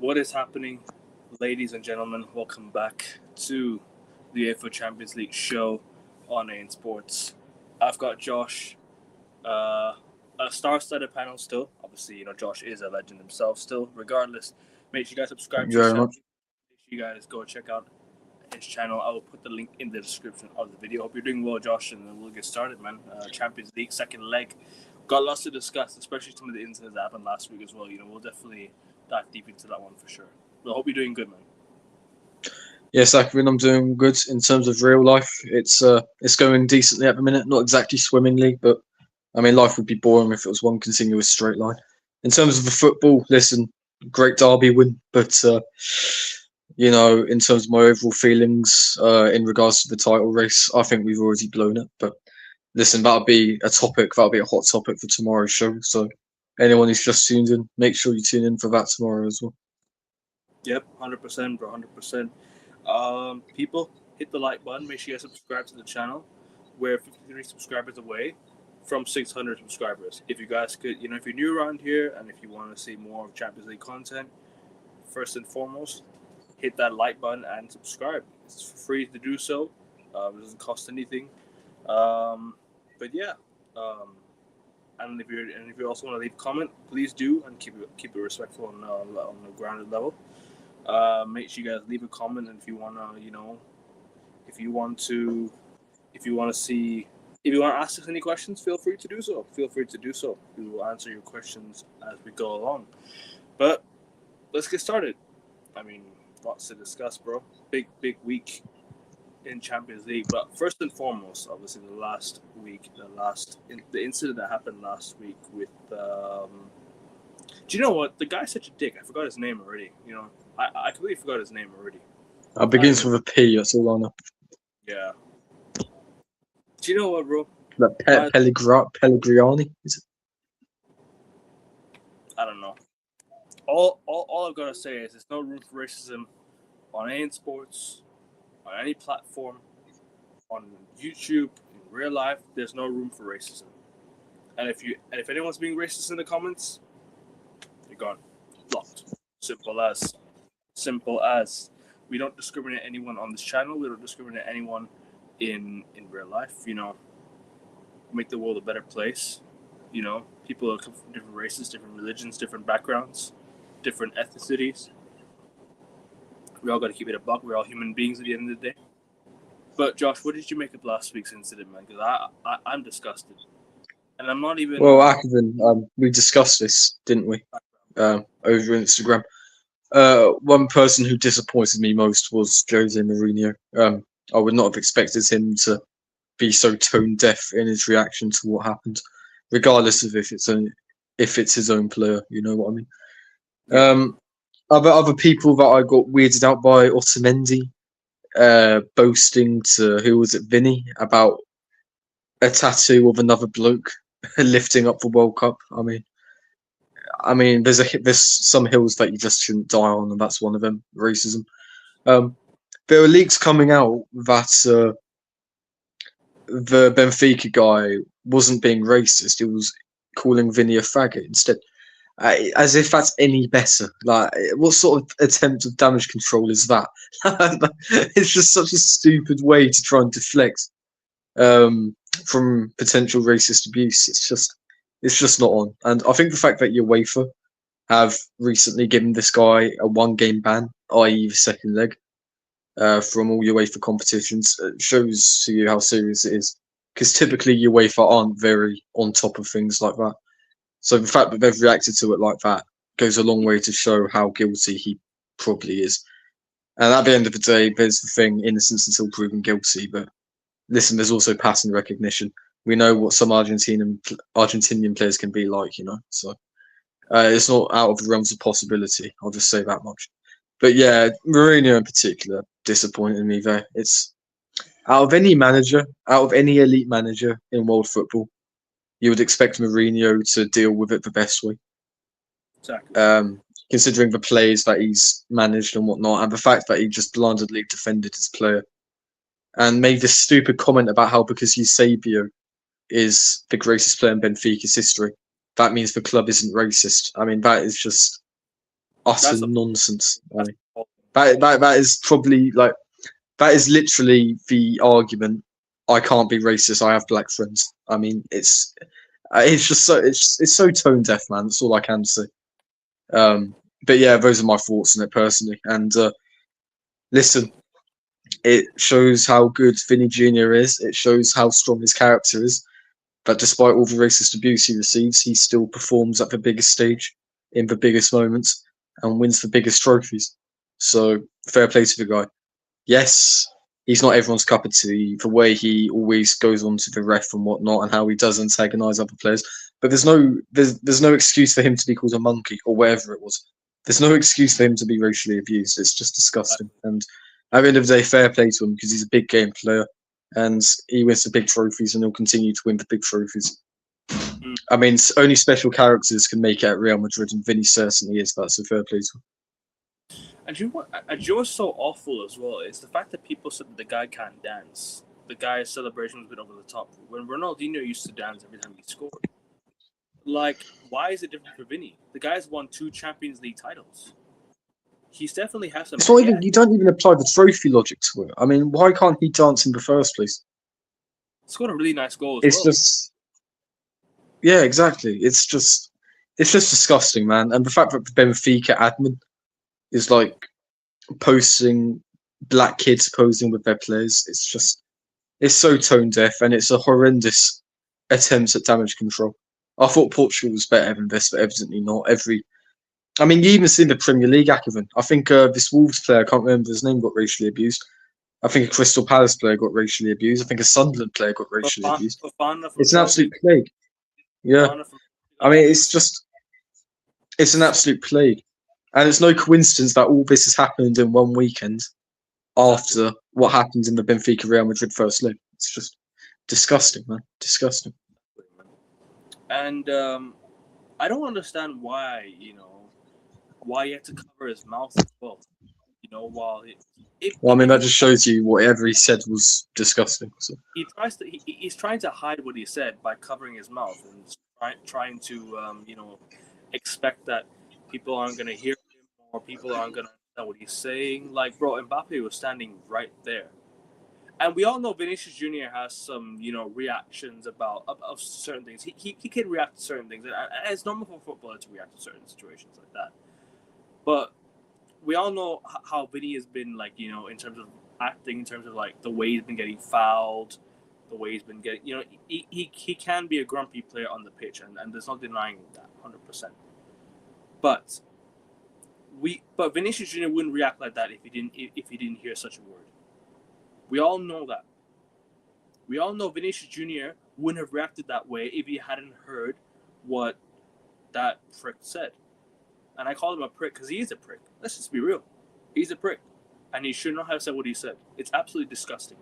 What is happening, ladies and gentlemen? Welcome back to the Uefa Champions League show on AN Sports. I've got Josh, a star-studded panel still. Obviously, Josh is a legend himself still. Regardless, make sure you guys subscribe to his channel. Make sure you guys go check out his channel. I will put the link in the description of the video. Hope you're doing well, Josh, and then we'll get started, man. Champions League, second leg. Got lots to discuss, especially some of the incidents that happened last week as well. We'll definitely dive deep into that one for sure. But I hope you're doing good, man. Yes, Akvin, I'm doing good in terms of real life. It's going decently at the minute. Not exactly swimmingly, but I mean, life would be boring if it was one continuous straight line. In terms of the football, listen, great derby win, but in terms of my overall feelings in regards to the title race, I think we've already blown it. But listen, that'll be a topic. That'll be a hot topic for tomorrow's show. So anyone who's just tuned in, make sure you tune in for that tomorrow as well. Yep, 100%, bro, 100%. People, hit the like button. Make sure you subscribe to the channel. We're 53 subscribers away from 600 subscribers. If you guys could, if you're new around here and if you want to see more of Champions League content, first and foremost, hit that like button and subscribe. It's free to do so. It doesn't cost anything. But yeah, and if you also want to leave a comment, please do, and keep it respectful on the grounded level. Make sure you guys leave a comment, and if you want to ask us any questions, feel free to do so. We will answer your questions as we go along. But let's get started. I mean, lots to discuss, bro. Big week in Champions League. But first and foremost, obviously, the incident that happened last week with. Do you know what? The guy's such a dick. I forgot his name already. I completely forgot his name already. It begins with a P. That's all I know. Yeah. Do you know what, bro? Pellegrini, is it? I don't know. All I've got to say is there's no room for racism on AN Sports, on any platform, on YouTube, in real life. There's no room for racism. And if anyone's being racist in the comments, you're gone. Blocked. Simple as. We don't discriminate anyone on this channel. We don't discriminate anyone in real life. Make the world a better place. People come from different races, different religions, different backgrounds, different ethnicities. We all got to keep it a buck. We're all human beings at the end of the day. But Josh, what did you make of last week's incident, man? Because I'm disgusted, and I'm not even. Well, Akvin, we discussed this, didn't we? Over Instagram. One person who disappointed me most was Jose Mourinho. I would not have expected him to be so tone deaf in his reaction to what happened, regardless of if it's his own player. You know what I mean? Other people that I got weirded out by, Otamendi, boasting to Vinny, about a tattoo of another bloke lifting up the World Cup. I mean, there's some hills that you just shouldn't die on, and that's one of them. Racism. There are leaks coming out that the Benfica guy wasn't being racist. He was calling Vinny a faggot instead. As if that's any better. Like, what sort of attempt of damage control is that? It's just such a stupid way to try and deflect from potential racist abuse. It's just not on. And I think the fact that Uefa have recently given this guy a 1-game ban, i.e. the second leg, from all UEFA competitions, shows to you how serious it is. Because typically UEFA aren't very on top of things like that. So the fact that they've reacted to it like that goes a long way to show how guilty he probably is. And at the end of the day, there's the thing, innocence until proven guilty. But listen, there's also pattern recognition. We know what some Argentinian players can be like, So it's not out of the realms of possibility. I'll just say that much. But yeah, Mourinho in particular disappointed me there. It's out of any elite manager in world football, you would expect Mourinho to deal with it the best way. Exactly. Considering the players that he's managed and whatnot, and the fact that he just blindly defended his player and made this stupid comment about how because Eusebio is the greatest player in Benfica's history, that means the club isn't racist. I mean, that is just utter That's a nonsense. I mean, that's that is probably like that is literally the argument. I can't be racist. I have black friends. I mean, it's just so it's so tone deaf, man. That's all I can say. But yeah, those are my thoughts on it personally. And listen, it shows how good Vinny Jr. is. It shows how strong his character is. That despite all the racist abuse he receives, he still performs at the biggest stage, in the biggest moments, and wins the biggest trophies. So fair play to the guy. Yes, he's not everyone's cup of tea. The way he always goes on to the ref and whatnot, and how he does antagonise other players. But there's no excuse for him to be called a monkey or whatever it was. There's no excuse for him to be racially abused. It's just disgusting. And at the end of the day, fair play to him because he's a big game player and he wins the big trophies and he'll continue to win the big trophies. I mean, only special characters can make it at Real Madrid, and Vinny certainly is that. So fair play to him. And you know what? And you know what's so awful as well? It's the fact that people said that the guy can't dance. The guy's celebration was a bit over the top. When Ronaldinho used to dance every time he scored. Like, why is it different for Vinny? The guy's won 2 Champions League titles. He's definitely has some. It's not even. You don't even apply the trophy logic to it. I mean, why can't he dance in the first place? Scored a really nice goal as It's well. just. Yeah, exactly. It's just disgusting, man. And the fact that the Benfica admin is like posting black kids posing with their players, it's so tone deaf, and it's a horrendous attempt at damage control. I thought Portugal was better than this, but evidently not. I mean, you even see the Premier League Ackman. I think this Wolves player, I can't remember his name, got racially abused. I think a Crystal Palace player got racially abused. I think a Sunderland player got racially abused. It's an absolute plague. Yeah. I mean, it's an absolute plague. And it's no coincidence that all this has happened in one weekend after what happened in the Benfica Real Madrid first leg. It's just disgusting, man. Disgusting. And I don't understand why, why he had to cover his mouth as well. While well, I mean, that just shows you whatever he said was disgusting. So. He's trying to hide what he said by covering his mouth and trying to expect that people aren't going to hear him or people aren't going to understand what he's saying. Like, bro, Mbappe was standing right there. And we all know Vinicius Jr. has some, reactions of certain things. He can react to certain things. And it's normal for a footballer to react to certain situations like that. But we all know how Vinny has been, like, in terms of acting, in terms of, like, the way he's been getting fouled, the way he's been getting, he can be a grumpy player on the pitch, and there's no denying that, 100%. But Vinicius Jr. wouldn't react like that if he didn't hear such a word. We all know that. We all know Vinicius Jr. wouldn't have reacted that way if he hadn't heard what that prick said. And I call him a prick because he is a prick. Let's just be real. He's a prick. And he should not have said what he said. It's absolutely disgusting.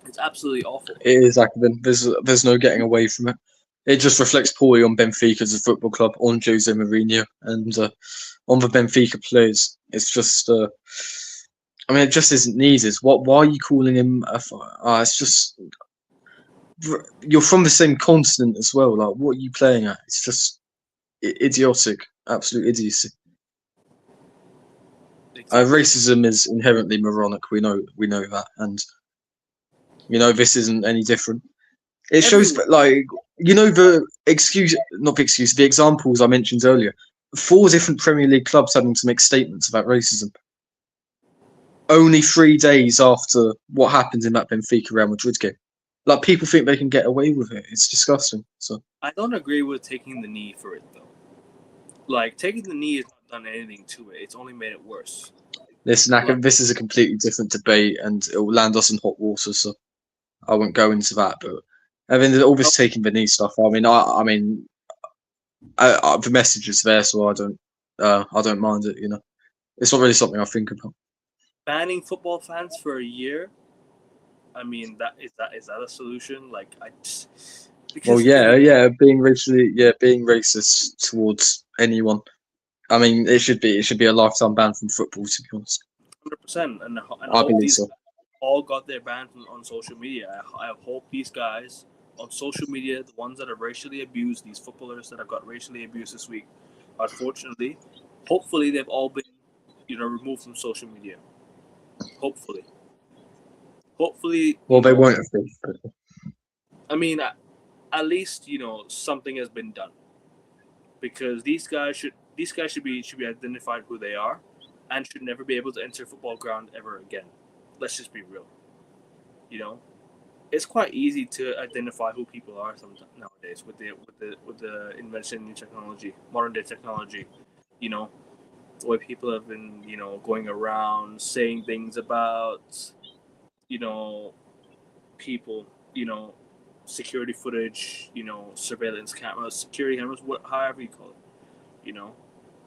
It's absolutely awful. It is, Ackman. There's no getting away from it. It just reflects poorly on Benfica as a football club, on Jose Mourinho, and on the Benfica players. It's just, I mean, it just isn't needed. Why are you calling him it's just, you're from the same continent as well. Like, what are you playing at? It's just idiotic, absolute idiocy. Racism is inherently moronic. We know that, and this isn't any different. It shows, like, the examples I mentioned earlier. 4 different Premier League clubs having to make statements about racism. Only 3 days after what happened in that Benfica Real Madrid game. Like, people think they can get away with it. It's disgusting. So I don't agree with taking the knee for it, though. Like, taking the knee has not done anything to it. It's only made it worse. Listen, this is a completely different debate, and it will land us in hot water. So I won't go into that. But I mean, all this taking the knee stuff. I mean, the message is there, so I don't mind it. It's not really something I think about. Banning football fans for a year. I mean, is that a solution? Like, Well, yeah, being racist towards anyone. I mean, it should be a lifetime ban from football, to be honest. 100%, and I believe so. All got their ban on social media. I hope these guys on social media, the ones that have racially abused, these footballers that have got racially abused this week, Unfortunately, hopefully they've all been, removed from social media. Hopefully, Well, they won't have been. I mean, at least something has been done, because these guys should be identified who they are, and should never be able to enter a football ground ever again. Let's just be real. It's quite easy to identify who people are nowadays with the invention of new technology, modern day technology. Where people have been going around saying things about people, security footage, surveillance cameras, security cameras, however you call it. You know,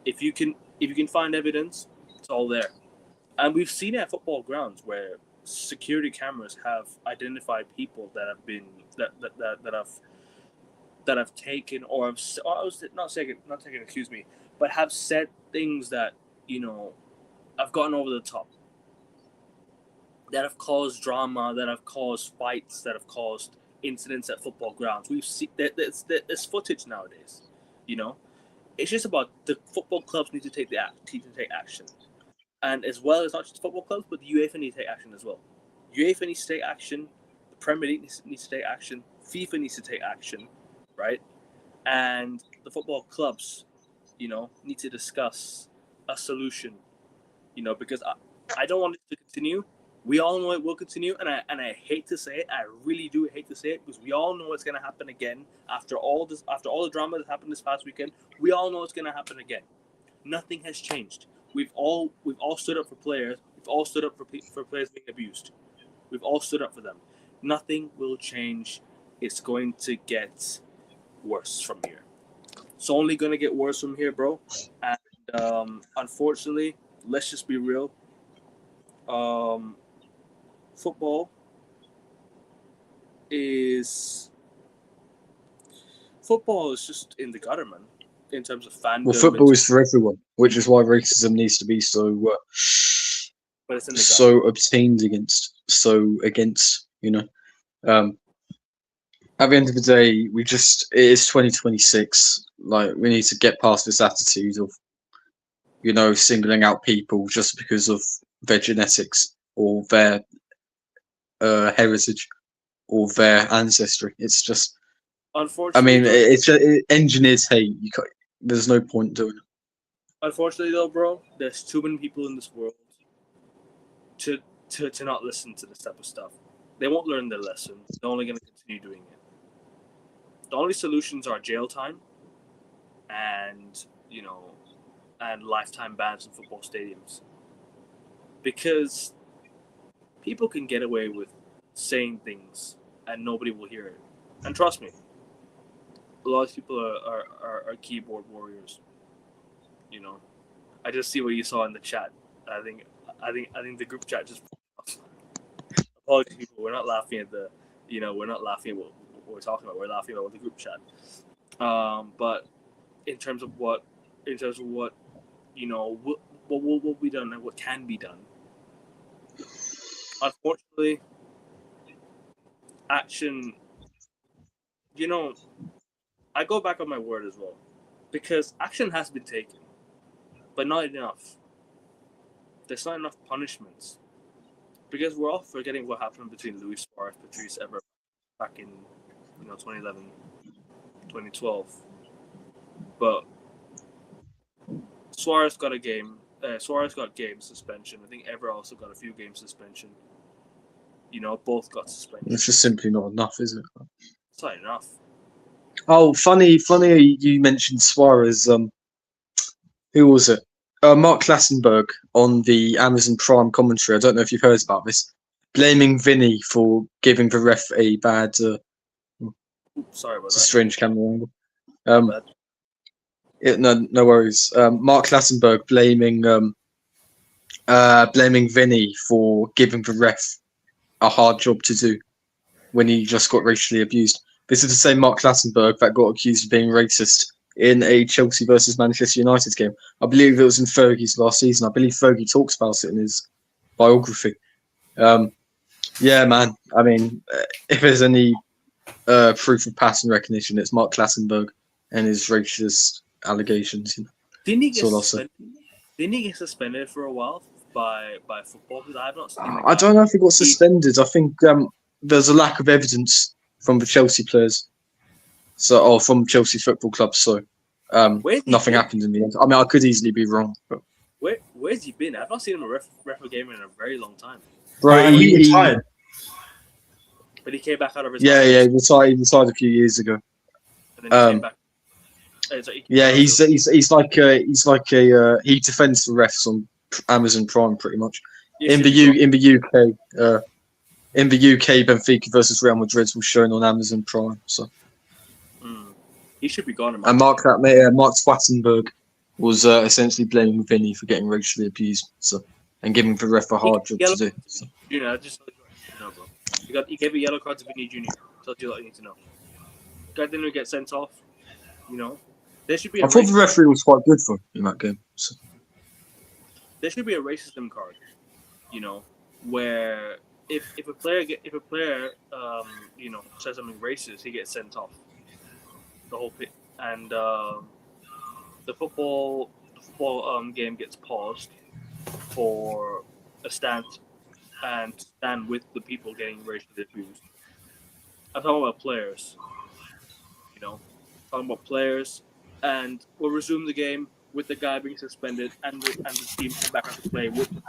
if you can find evidence, it's all there. And we've seen it at football grounds where security cameras have identified people that have been that have taken, or have, or I was not taken, excuse me, but have said things that have gotten over the top, that have caused drama, that have caused fights, that have caused incidents at football grounds. We've seen that there's footage nowadays. You know, it's just about the football clubs need to take action, and as well as not just football clubs, but the UEFA need to take action as well. UEFA needs to take action. The Premier League needs to take action. FIFA needs to take action, right? And the football clubs, need to discuss a solution. Because I don't want it to continue. We all know it will continue, and I hate to say it. I really do hate to say it, because we all know it's going to happen again after all the drama that happened this past weekend. We all know it's going to happen again. Nothing has changed. We've all stood up for players. We've all stood up for players being abused. We've all stood up for them. Nothing will change. It's going to get worse from here. It's only going to get worse from here, bro. And unfortunately, let's just be real. Football is just in the gutter, man. In terms of fandom. Well, football is for everyone, which is why racism needs to be so but it's in the so obtained against, At the end of the day, it is 2026. Like, we need to get past this attitude of, singling out people just because of their genetics or their heritage or their ancestry. It's just, unfortunately, it's just, engineers hate. There's no point doing it. Unfortunately, though, bro, there's too many people in this world to not listen to this type of stuff. They won't learn their lesson. They're only going to continue doing it. The only solutions are jail time and lifetime bans in football stadiums, because people can get away with saying things and nobody will hear it. And trust me, a lot of people are keyboard warriors. I just see what you saw in the chat. I think the group chat just. Apologies, people. We're not laughing at we're not laughing at what we're talking about. We're laughing about the group chat. But in terms of what what will be done and what can be done. Unfortunately, action. I go back on my word as well, because action has been taken, but not enough. There's not enough punishments, because we're all forgetting what happened between Luis Suarez, Patrice Evra back in 2011, 2012. But Suarez got a game. Suarez got game suspension. I think Evra also got a few game suspension. Both got suspension. It's just simply not enough, is it? It's not enough. Oh, funny! You mentioned Suarez. Who was it? Mark Klassenberg on the Amazon Prime commentary. I don't know if you've heard about this. Blaming Vinny for giving the ref a bad. Sorry about it's that. a strange camera angle. No worries. Mark Klassenberg blaming Vinny for giving the ref a hard job to do when he just got racially abused. This is the same Mark Klassenberg that got accused of being racist in a Chelsea versus Manchester United game. I believe it was in Fergie's last season. I believe Fergie talks about it in his biography. Yeah, man. I mean, if there's any proof of pattern recognition, it's Mark Klassenberg and his racist allegations. Didn't he That's get all I'll say. suspended? Didn't he get suspended for a while by football? Because I have not seen the I guy. don't know if he got suspended. I think there's a lack of evidence from the Chelsea players, or from Chelsea Football Club. So Where's he nothing been? happened in the end. I mean, I could easily be wrong, but Where's he been? I've not seen him ref a game in a very long time. bro, He retired. But he came back out of his he retired a few years ago. and then he came back. Yeah, he's like he defends the refs on Amazon Prime pretty much. In the UK, Benfica versus Real Madrid was shown on Amazon Prime. So he should be gone. and Mark Swattenberg was essentially blaming Vinny for getting racially abused. And giving the ref a hard job to do. So. Just bro. He gave a yellow card to Vinny Jr. Tells you what you need to know. Guy didn't get sent off. There should be. I thought the referee was quite good for him in that game. So. There should be a racism card, where if a player says something racist, he gets sent off. The whole pit and the football game gets paused for a stand with the people getting racially abused. I'm talking about players, and we'll resume the game with the guy being suspended and the team come back out to play with him.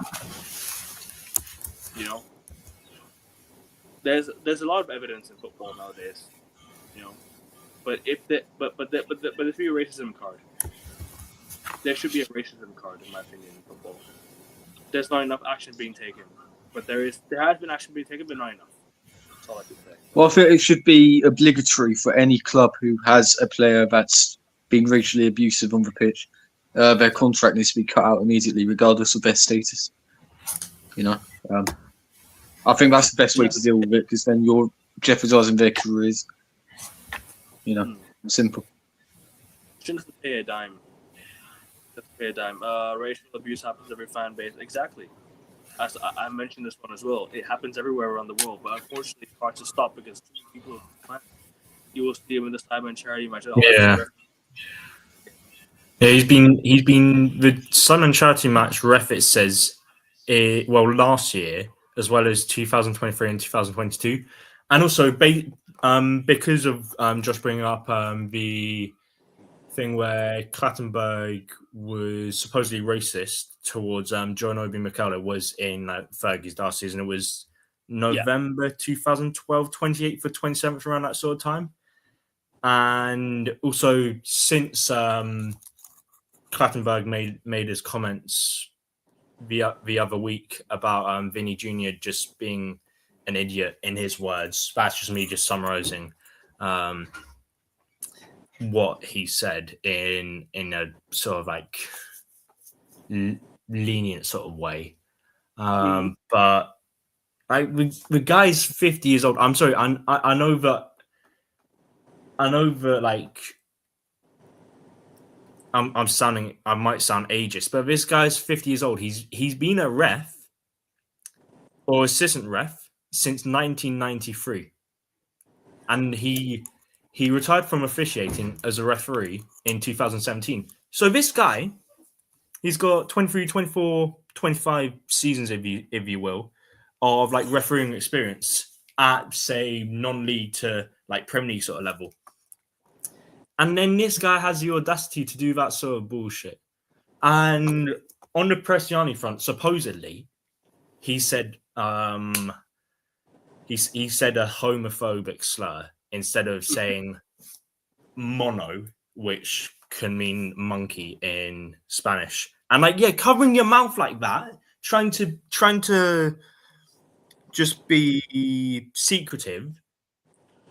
There's a lot of evidence in football nowadays, but if there should be a racism card. There should be a racism card, in my opinion, in football. There's not enough action being taken, but there has been action being taken, but not enough. That's all I can say. Well, I think it should be obligatory for any club who has a player that's being racially abusive on the pitch. Their contract needs to be cut out immediately, regardless of their status. I think that's the best way to deal with it, because then you're jeopardising their careers. Simple. Shouldn't have to pay a dime. Racial abuse happens every fan base. Exactly. As I mentioned this one as well. It happens everywhere around the world, but unfortunately, it's hard to stop because too many people. You will see him in the Simon charity match. Yeah, he's been the Simon charity match. Ref, it says, last year as well as 2023 and 2022, and also because of Josh bringing up the thing where Clattenburg was supposedly racist towards John Obi Mikel was in Fergie's last season. It was November 2012, 28th or 27th, around that sort of time. And also since Clattenburg made his comments the other week about Vinny Jr. just being an idiot, in his words. That's just me just summarizing what he said in a sort of like lenient sort of way. But like the guy's 50 years old. I'm sorry, I know that like I might sound ageist, but this guy's 50 years old. He's been a ref or assistant ref since 1993, and he retired from officiating as a referee in 2017. So this guy, he's got 23, 24, 25 seasons, if you will, of like refereeing experience at, say, non-league to like Premier League sort of level. And then this guy has the audacity to do that sort of bullshit. And on the Prestiani front, supposedly, he said he said a homophobic slur instead of saying mono, which can mean monkey in Spanish. And like, covering your mouth like that, trying to just be secretive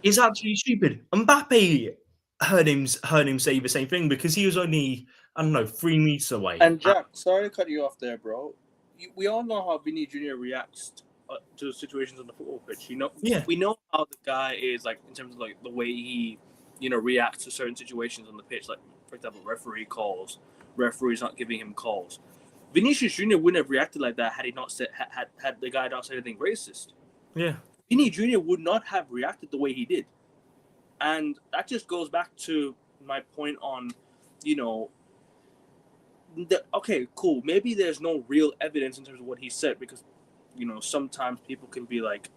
is absolutely stupid. Mbappe heard him say the same thing because he was only, 3 meters away. And Jack, sorry to cut you off there, bro. We all know how Vinny Jr. reacts to situations on the football pitch. We know how the guy is, like, in terms of like the way he, reacts to certain situations on the pitch. Like, for example, referees not giving him calls. Vinicius Jr. wouldn't have reacted like that had he not said had the guy not said anything racist. Yeah, Vinny Jr. would not have reacted the way he did. And that just goes back to my point on, okay, cool. Maybe there's no real evidence in terms of what he said because, sometimes people can be like,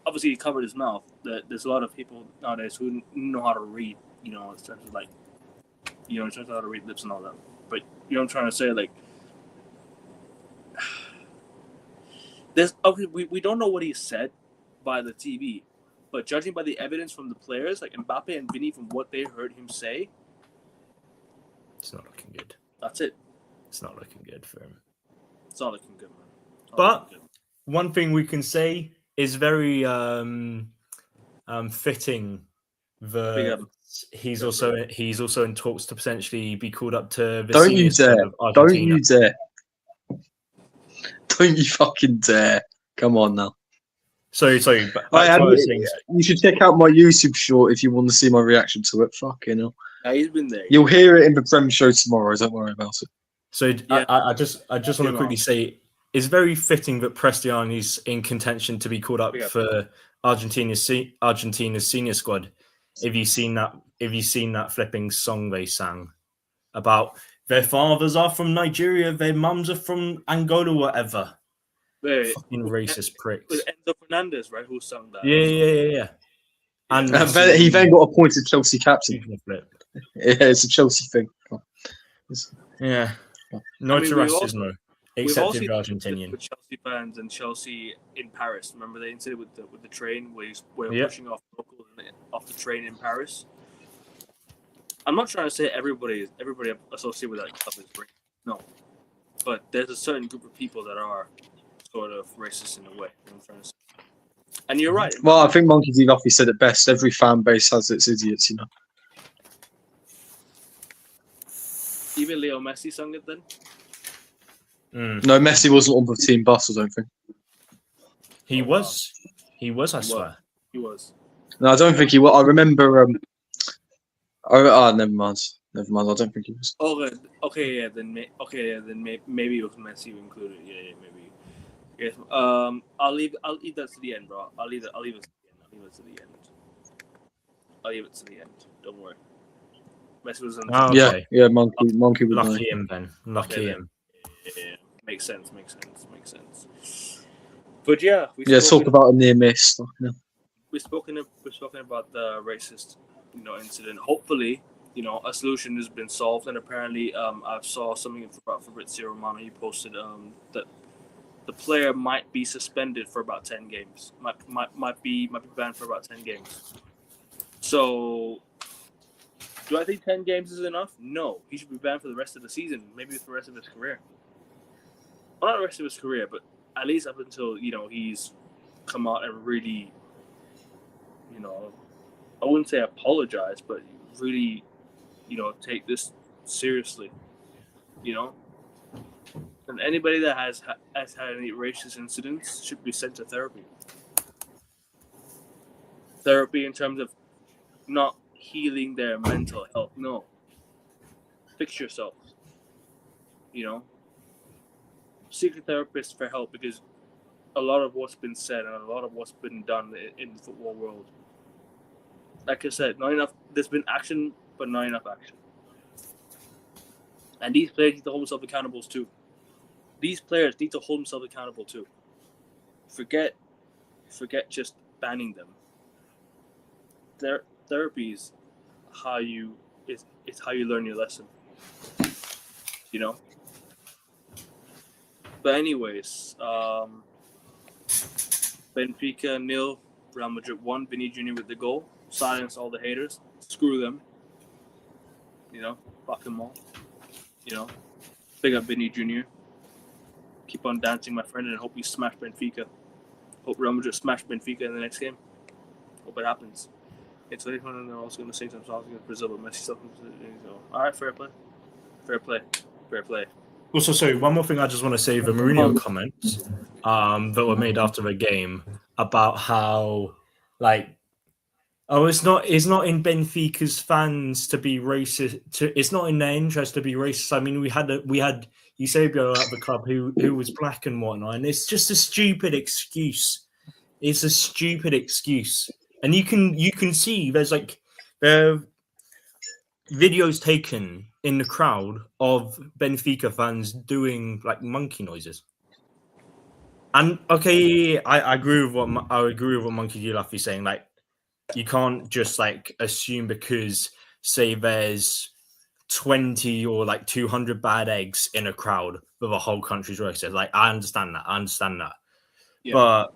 obviously he covered his mouth. There's a lot of people nowadays who know how to read, in terms of like, in terms of how to read lips and all that. But you know what I'm trying to say, like, we don't know what he said by the TV, but judging by the evidence from the players like Mbappe and Vini from what they heard him say, it's not looking good. That's it. It's not looking good for him. It's not looking good, man. But one thing we can say is very fitting that he's also in talks to potentially be called up to the Don't you senior dare! squad of Argentina. Don't you dare! Don't you fucking dare! Come on now. Sorry. But you should check out my YouTube short if you want to see my reaction to it. Fucking hell. Yeah, he's been there. You'll hear it in the Prem show tomorrow. Don't worry about it. So I just want to quickly say it's very fitting that Prestiani's in contention to be called up for Argentina's senior squad. If you've seen that flipping song they sang about their fathers are from Nigeria, their mums are from Angola, whatever. Fucking racist pricks. With Enzo Fernandez, right? Who sung that? Yeah. And he then got appointed Chelsea captain. Yeah, it's a Chelsea thing. Yeah. No to racismo, except in the Argentinian. With Chelsea fans and Chelsea in Paris. Remember the incident with the train where we're pushing off locals off the train in Paris? I'm not trying to say everybody associated with that club is racist. No. But there's a certain group of people that are sort of racist in a way. You know what I'm trying to say. And you're right. Well, I think Monkey D. Luffy said it best. Every fan base has its idiots, Even Leo Messi sung it then? No, Messi wasn't on the team bus, I don't think. He was, I swear. He was. No, I don't think he was. I remember... never mind. I don't think he was. Okay, then maybe it was Messi included. Yeah, maybe. Yes. I'll leave that to the end, bro. I'll leave it to the end. Don't worry. Messi was on the Yeah, Monkey was lucky him, Ben. Lucky him. Yeah. Makes sense. But yeah, talk about a near miss. We've spoken about the racist, incident. Hopefully, a solution has been solved. And apparently, I saw something about Fabrizio Romano. He posted that the player might be suspended for about 10 games. Might be banned for about 10 games. So, do I think 10 games is enough? No. He should be banned for the rest of the season, maybe for the rest of his career. Well, not the rest of his career, but at least up until, he's come out and really, I wouldn't say apologize, but really, take this seriously, And anybody that has had any racist incidents should be sent to therapy. Therapy in terms of not healing their mental health. No. Fix yourself. Seek a therapist for help because a lot of what's been said and a lot of what's been done in the football world, like I said, not enough. There's been action, but not enough action. And these players need to hold themselves accountable too. Forget just banning them. Therapy is how you learn your lesson. But anyways, Benfica 0, Real Madrid 1. Vini Jr. with the goal. Silence all the haters. Screw them. Fuck them all. Big up Vini Jr. Keep on dancing, my friend, and hope you smash Benfica. Hope Real Madrid smash Benfica in the next game. Hope it happens. It's late when they're also going to say something against Brazil, but Messi stuff. All right, fair play. Also, sorry, one more thing I just want to say, the Mourinho comments that were made after the game about how, it's not in Benfica's fans to be racist. It's not in their interest to be racist. I mean, we had Eusebio at the club who was black and whatnot, and it's just a stupid excuse. It's a stupid excuse, and you can see there's videos taken in the crowd of Benfica fans doing like monkey noises. And okay, I agree with what Monkey D. Luffy's saying. Like, you can't just like assume because say there's 20 or like 200 bad eggs in a crowd with a whole country's racist. Like, I understand that. Yeah. But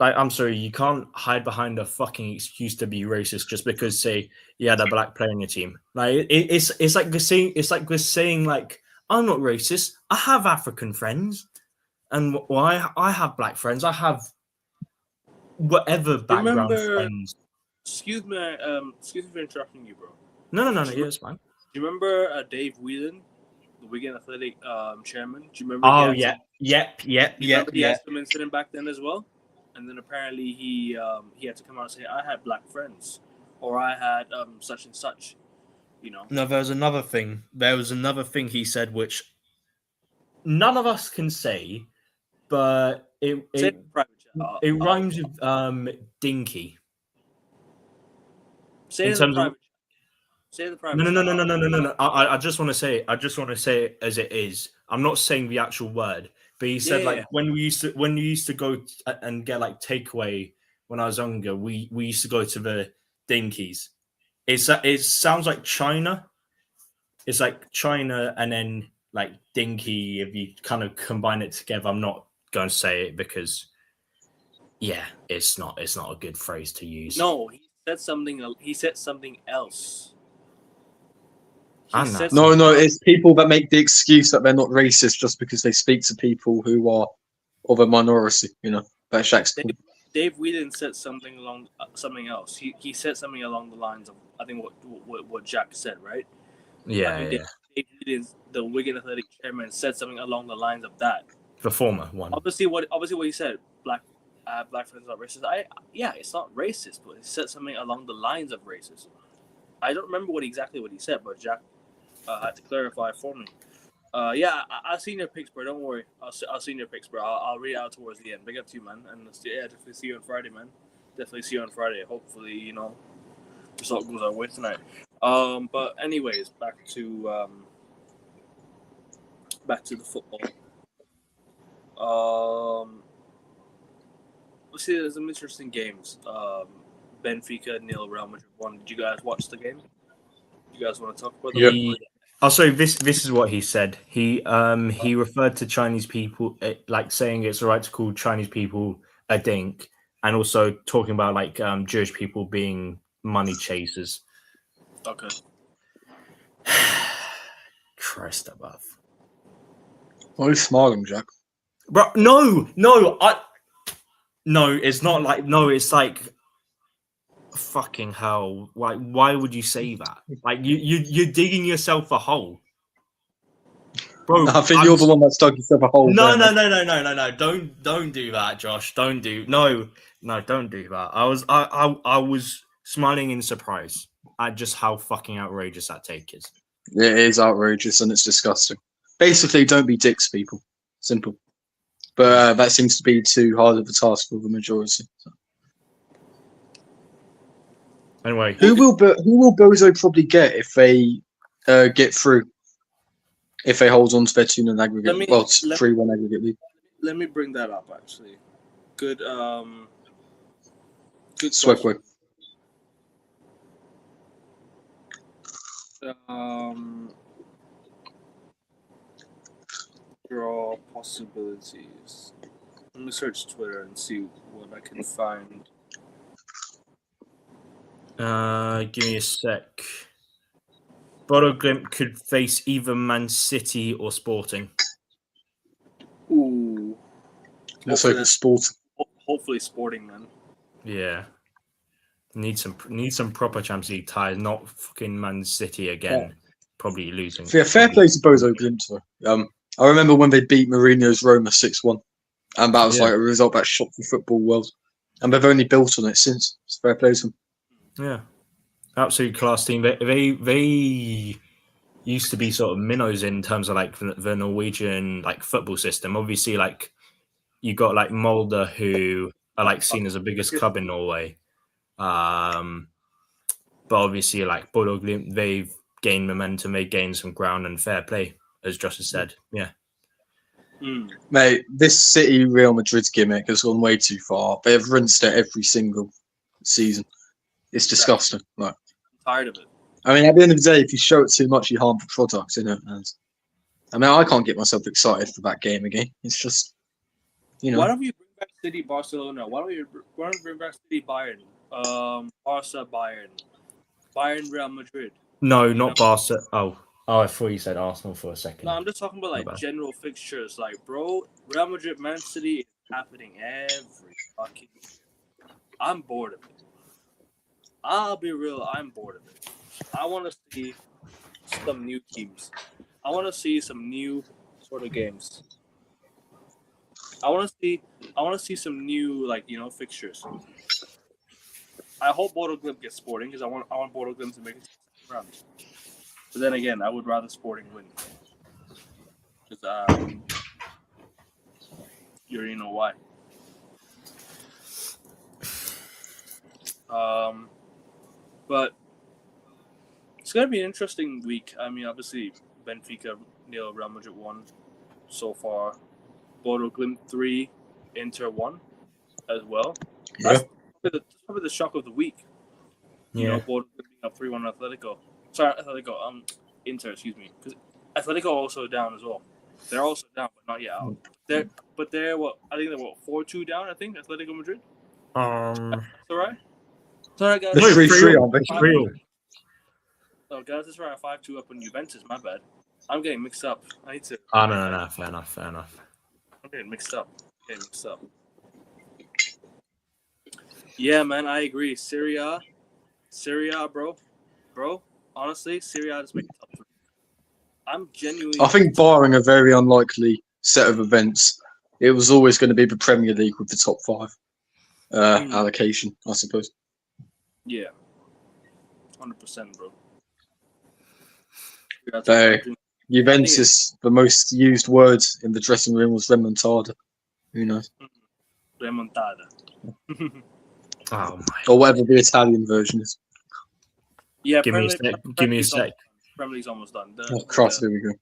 like, I'm sorry, you can't hide behind a fucking excuse to be racist just because, say, you had a black player in your team. Like, it's like we're saying like, I'm not racist. I have African friends, and why I have black friends. I have whatever background friends. Excuse me for interrupting you, bro. No. Yeah, it's fine. Do you remember Dave Whelan, the Wigan Athletic chairman? Do you remember? Oh yeah, yep. He had some incident back then as well, and then apparently he had to come out and say, "I had black friends," or "I had such and such." You know. No, there was another thing. He said which none of us can say, but it rhymes with dinky. Say it in the private. No. I just want to say it as it is. I'm not saying the actual word, but he said when we used to go and get like takeaway when I was younger, we used to go to the dinkies. It sounds like China. It's like China and then like dinky. If you kind of combine it together, I'm not going to say it because it's not a good phrase to use. No, he said something else. No, it's people that make the excuse that they're not racist just because they speak to people who are of a minority. You know, that's Shaq's point. Dave Whelan said something else. He said something along the lines of, I think, what Jack said, right? Yeah. Dave Whelan, the Wigan Athletic chairman, said something along the lines of that. The former one. Obviously, what he said, black friends are racist. It's not racist, but he said something along the lines of racism. I don't remember exactly what he said, but Jack had to clarify for me. I've seen your picks, bro. Don't worry. I'll see your picks, bro. I'll read out towards the end. Big up to you, man. And definitely see you on Friday, man. Definitely see you on Friday. Hopefully, result goes our way tonight. But anyways, back to the football. Let's see. There's some interesting games. Benfica 0, Real Madrid 1. Did you guys watch the game? You guys want to talk about the game? Also, this is what he said. He referred to Chinese people, like saying it's all right to call Chinese people a dink, and also talking about like Jewish people being money chasers. Okay. Christ above. Why are you smiling, Jack? Bro, no, it's not like it's like fucking hell. Why would you say that? Like you're digging yourself a hole. Bro, I think you're the one that's dug yourself a hole. No. Don't do that, Josh. Don't do don't do that. I was smiling in surprise at just how fucking outrageous that take is. It is outrageous and it's disgusting. Basically, don't be dicks, people. Simple. But that seems to be too hard of a task for the majority. So. Anyway, who will Bozo probably get if they get through? If they hold on to their 2-0 aggregate, 3-1 aggregate lead. Let me bring that up. Actually, good. Good. Swagway. Draw possibilities. Let me search Twitter and see what I can find. Give me a sec. Bodo Glimt could face either Man City or Sporting. Ooh. Let's hope it's Sporting. Hopefully Sporting, man. Yeah. Need some proper Champions League ties, not fucking Man City again. Yeah. Probably losing. Yeah, fair play to Bodo Glimt though. I remember when they beat Mourinho's Roma 6-1. And that was like a result that shocked the football world. And they've only built on it since. It's fair play to them. Yeah. Absolute class team. They used to be sort of minnows in terms of like the Norwegian like football system. Obviously, like you got like Molde, who are like seen as the biggest club in Norway. But obviously, like Bodo Glimt, they've gain momentum, they gain some ground and fair play, as Josh has said. Yeah. Mate, this City Real Madrid gimmick has gone way too far. They have rinsed it every single season. It's disgusting. Like, I'm tired of it. I mean, at the end of the day, if you show it too much, you harm the product, you know. And I mean, I can't get myself excited for that game again. It's just, you know. Why don't we bring back City Barcelona? Why don't we bring back City Bayern? Barca Bayern. Bayern Real Madrid. No, not Barca. Oh, I thought you said Arsenal for a second. No, I'm just talking about like general fixtures. Like, bro, Real Madrid, Man City is happening every fucking year. I'm bored of it. I'll be real, I'm bored of it. I want to see some new teams. I want to see some new sort of games. I want to see some new, like, you know, fixtures. I hope Bodo Glimt gets Sporting because I want Bodo Glimt to make it to the second round. But then again, I would rather Sporting win. Because you already know why. But it's gonna be an interesting week. I mean, obviously, Benfica 0, Real Madrid 1 so far. Bodo Glimt 3, Inter 1 as well. Yeah. That's probably the shock of the week. You know, Bodo Glimt being up 3-1 Atletico. Sorry, Atletico. Inter, excuse me, because Atletico also down as well. They're also down, but not yet out. They're what? I think they're 4-2 down. I think Atletico Madrid. That's all right. Sorry, guys. They're 3-3, aren't they? 3-3. Oh, guys, that's right. 5-2 up on Juventus. My bad. I'm getting mixed up. I need to. Oh, no. Fair enough. I'm getting mixed up. Yeah, man, I agree. Serie A, bro. Honestly, Serie A just make top 3. I'm genuinely. I think barring a very unlikely set of events, it was always going to be the Premier League with the top 5 allocation, I suppose. Yeah. 100%, bro. Juventus, the most used word in the dressing room was remontada. Who knows? Remontada. Oh my. Or whatever the Italian version is. Yeah, Give me a sec. Premier League's almost done. Christ, there we go.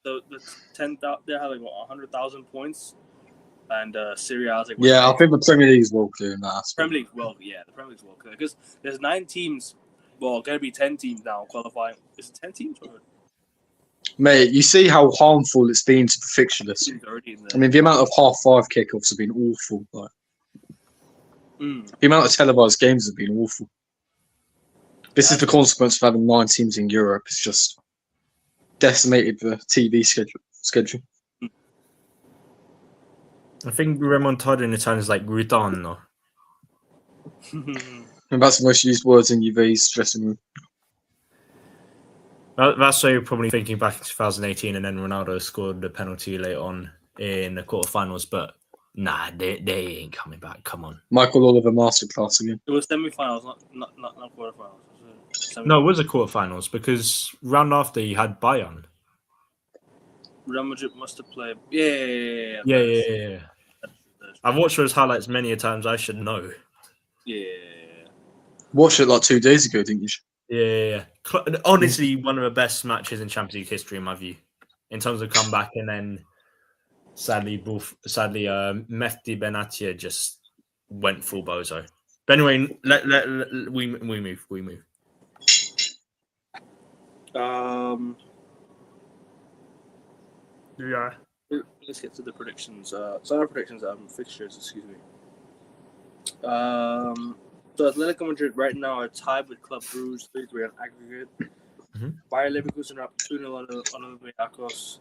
The 10,000, they have like 100,000 points, and Serie A is like. Yeah, I think the Premier League is well clear in that aspect. The Premier League's well clear because there's 9 teams. Well, gonna be 10 teams now qualifying. Is it 10 teams? Or? Mate, you see how harmful it's been to the fixture list. I mean, the amount of half-5 kickoffs have been awful. Like, the amount of televised games have been awful. This is the consequence of having 9 teams in Europe. It's just decimated the TV schedule. I think remontada in Italian is like ritorno. And that's the most used words in Juve's dressing room. That's why you're probably thinking back in 2018 and then Ronaldo scored the penalty late on in the quarterfinals, but nah, they ain't coming back. Come on. Michael Oliver masterclass again. It was semi-finals, not quarterfinals. No, it was the quarterfinals because round after you had Bayern. Real Madrid must have played. Yeah. I've watched those highlights many a times. I should know. Yeah. Watched it like 2 days ago, didn't you? Yeah. Honestly, one of the best matches in Champions League history, in my view, in terms of comeback. And then, sadly, Mehdi Benatia just went full bozo. But anyway, we move. Yeah. Let's get to the predictions. Fixtures. Excuse me. So Atletico Madrid right now are tied with Club Brugge 3-3 on aggregate. Bayer Leverkusen are up 2-0 on Olympiacos.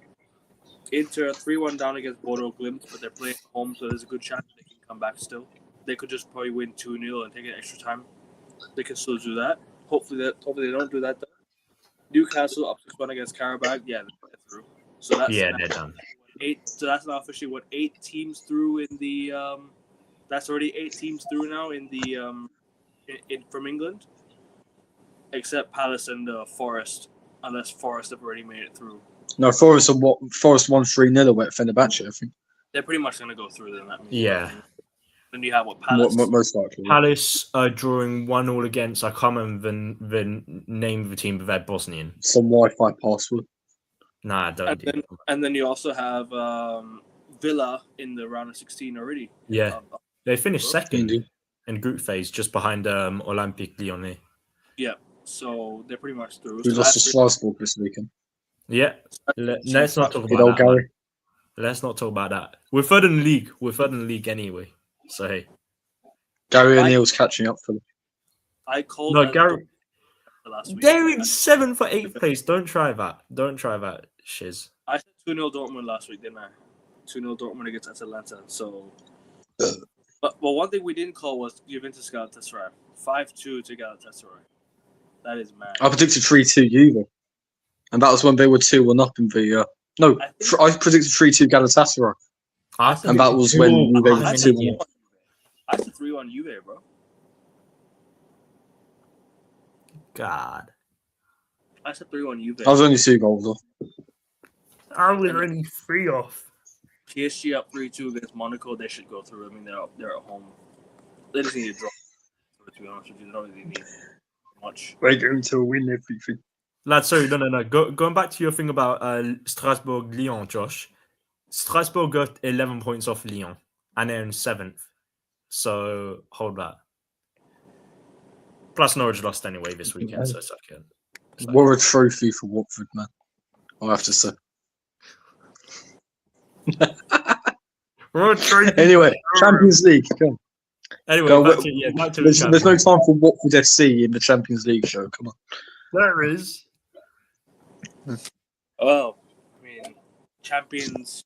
Inter 3-1 down against Bodo Glimt, but they're playing at home, so there's a good chance they can come back still. They could just probably win 2-0 and take an extra time. They can still do that. Hopefully they don't do that though. Newcastle up 6-1 against Karabakh. Yeah, they're through. So they're done. 8. So that's now officially 8 teams through in the. That's already 8 teams through now in the from England, except Palace and Forest, unless Forest have already made it through. No, Forest won 3-0 at Fenerbahce, I think. They're pretty much going to go through then. That means yeah. Then you have what Palace. Most likely. Palace are drawing 1-1 against. I can't remember the name of the team, but they're Bosnian. Some Wi-Fi password. Nah, don't do that. And then you also have Villa in the round of 16 already. Yeah, they finished second Indeed. in group phase, just behind Olympique Lyonnais. Yeah, so they're pretty much through. We So lost to that's Strasbourg this weekend. Yeah, let's not talk Good about old that. Man. Gary. Let's not talk about that. We're third in the league. We're third in the league anyway. So hey, Gary O'Neill's catching up for them. I called no, Gary. last week. They're in 7th for 8th place. Don't try that. Don't try that, shiz. I said 2-0 Dortmund last week, didn't I? 2-0 Dortmund against Atalanta. So, but one thing we didn't call was Juventus Galatasaray. 5-2 to Galatasaray. That is mad. I predicted 3-2 Juve, and that was when they were 2-1 up in the. No, I predicted 3-2 Galatasaray, and that was when Juve were 2-1 up. I said 3-1 Juve, bro. God. I said 3-1 Juve. I was only 2 goals off. I was only 3 off. PSG up 3-2 against Monaco. They should go through. I mean, they're at home. They just need to draw. To be honest with you, they don't really need much. They're going to win everything. Lad, sorry, no. Going back to your thing about Strasbourg-Lyon, Josh. Strasbourg got 11 points off Lyon, and they're in 7th. So, hold that. Plus, Norwich lost anyway this weekend, so it's okay. What a trophy for Watford, man. I have to say. Anyway, Champions League. Come on. Anyway, Go, back to there's no time for Watford FC in the Champions League show. Come on. There is. Oh, I mean, Championship.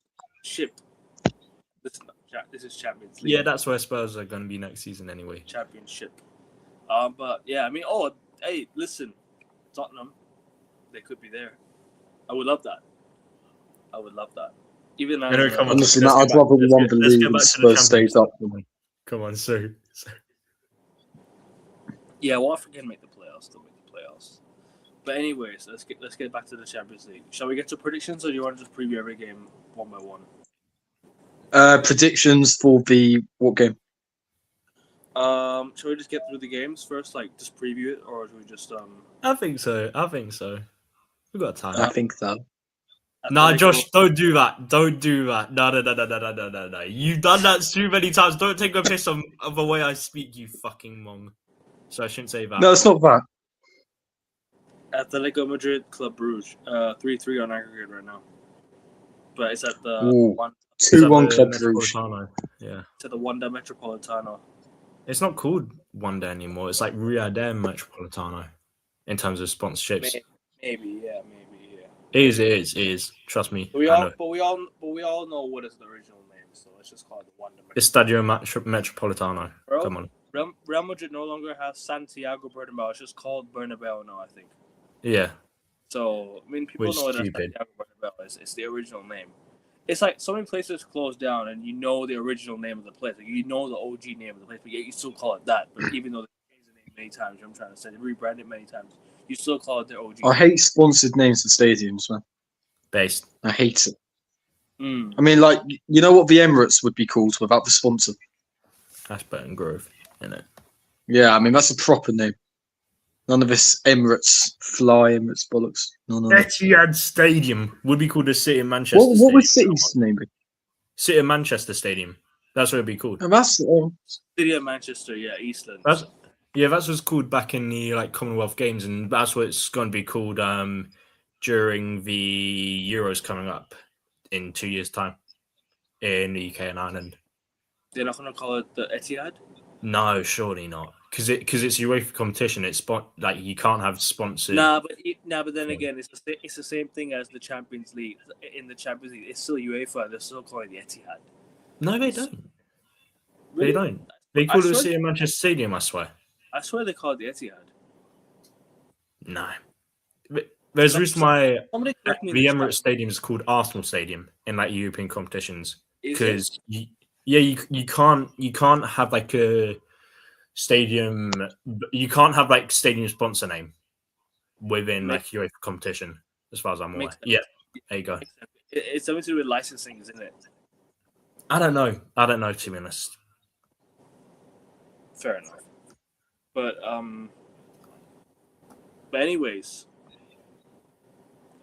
This is Champions League. Yeah, that's where Spurs are going to be next season anyway. Championship. But yeah, I mean, hey, listen, Tottenham, they could be there. I would love that. Even honestly, I'd rather we won the league and Spurs stayed up. Come on, sir. Yeah, Watford can make the playoffs. Still make the playoffs. But anyways, let's get back to the Champions League. Shall we get to predictions, or do you want to just preview every game one by one? Predictions for the what game? Shall we just get through the games first, like just preview it, or should we just I think so. We've got time. I think so. Nah, Josh, don't do that. No. You've done that too many times. Don't take a piss of the way I speak, you fucking mong. So I shouldn't say that. No, it's not that. Atletico Madrid, Club Brugge, 3-3 on aggregate right now. But it's at the 2-1 Club Brugge. Yeah. It's at the Wanda Metropolitano. It's not called Wanda anymore. It's like Riyadh Metropolitano in terms of sponsorships. Maybe, yeah. It is. Trust me. But we all know what is the original name, so let's just call it the Wanda. It's Stadio Metropolitano. Bro, come on. Real Madrid no longer has Santiago Bernabeu. It's just called Bernabeu now, I think. Yeah. So I mean, people know what Santiago Bernabeu is. It's the original name. It's like so many places closed down, and you know the original name of the place. Like, you know the OG name of the place, but yet you still call it that. But even though they changed the name many times, you know what I'm trying to say, they rebranded it many times. You still call it the OG. I hate sponsored names for stadiums, man. Based. I hate it. I mean, like, you know what the Emirates would be called without the sponsor? Ashburton Grove, isn't it? Yeah, I mean, that's a proper name. None of this Emirates bollocks. No. Etihad Stadium would be called the City of Manchester. What would City's name be? City of Manchester Stadium. That's what it'd be called. And that's City of Manchester, yeah, Eastland. That's what it's called back in the Commonwealth Games, and that's what it's going to be called during the Euros coming up in 2 years' time in the UK and Ireland. They're not going to call it the Etihad? No, surely not, because it's UEFA competition. It's you can't have sponsored. But then again, it's the same thing as the Champions League. In the Champions League, it's still UEFA. They're still calling it the Etihad. No, they don't. Really? They don't. They call it the City of Manchester Stadium. I swear. I swear they call it the Etihad. No. There's a reason why the Emirates Stadium is called Arsenal Stadium in European competitions, because you can't have a stadium. You can't have stadium sponsor name within UEFA competition, as far as I'm aware. Yeah, there you go. It's something to do with licensing, isn't it? I don't know, to be honest. Fair enough. But anyways,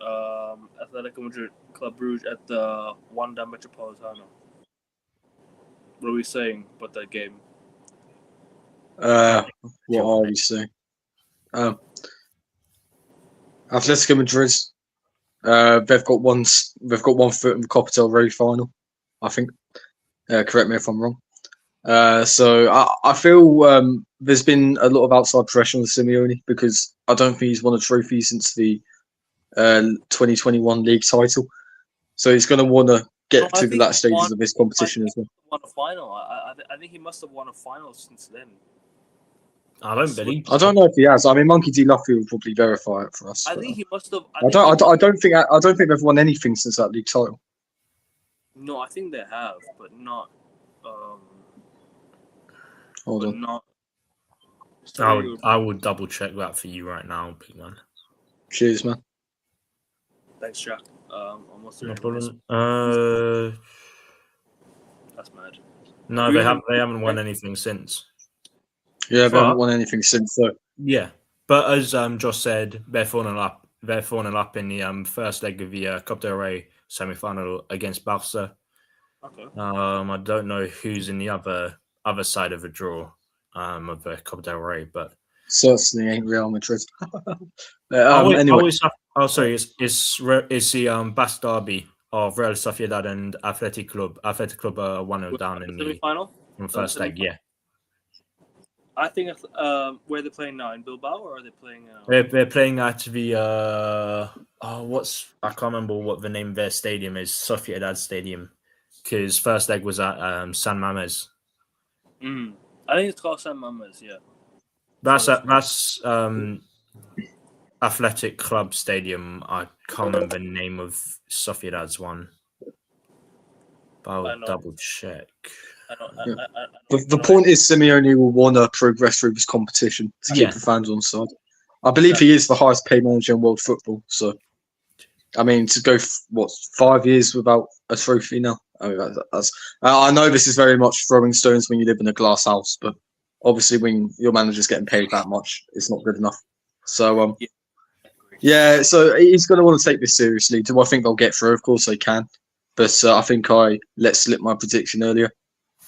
Atletico Madrid, Club Brugge at the Wanda Metropolitano. What are we saying about that game? What are we saying? Atletico Madrid. They've got one foot in the Copa del Rey final, I think. Correct me if I'm wrong. So I feel there's been a lot of outside pressure on Simeone because I don't think he's won a trophy since the 2021 league title. So he's going to want to get to the last stages of this competition as well. Won a final. I think he must have won a final since then. I don't believe. I don't know if he has. I mean, Monkey D. Luffy will probably verify it for us. I think he must have. I don't think they've won anything since that league title. No, I think they have, but not. Hold on. Not. I would double check that for you right now, big man. Cheers, man. Thanks, Jack. Almost No there. problem. That's mad. No, they haven't won anything since. Yeah, they haven't won anything since. So yeah, but as Josh said, they're falling up. They're falling up in the first leg of the Copa del Rey semi-final against Barca. Okay. I don't know who's in the other side of the draw of the Copa del Rey, but certainly ain't Real Madrid. Anyway, sorry, it's the Basque derby of Real Sociedad and Athletic Club. Athletic Club are 1-0 down in the semi-final. In first leg, yeah. I think where they're playing now in Bilbao, or are they playing? They're playing at the I can't remember what the name of their stadium is. Sociedad Stadium, because first leg was at San Mamés. I think it's called San Mamés. Yeah. That's Athletic Club Stadium. I can't remember the name of Sociedad's one. But I'll double check. The point is, Simeone will want to progress through this competition to keep the fans on side. I believe he is the highest paid manager in world football. So, I mean, to go 5 years without a trophy now. I mean, I know this is very much throwing stones when you live in a glass house, but obviously, when your manager's getting paid that much, it's not good enough. So, yeah. So he's going to want to take this seriously. Do I think they'll get through? Of course, they can. But I think I let slip my prediction earlier.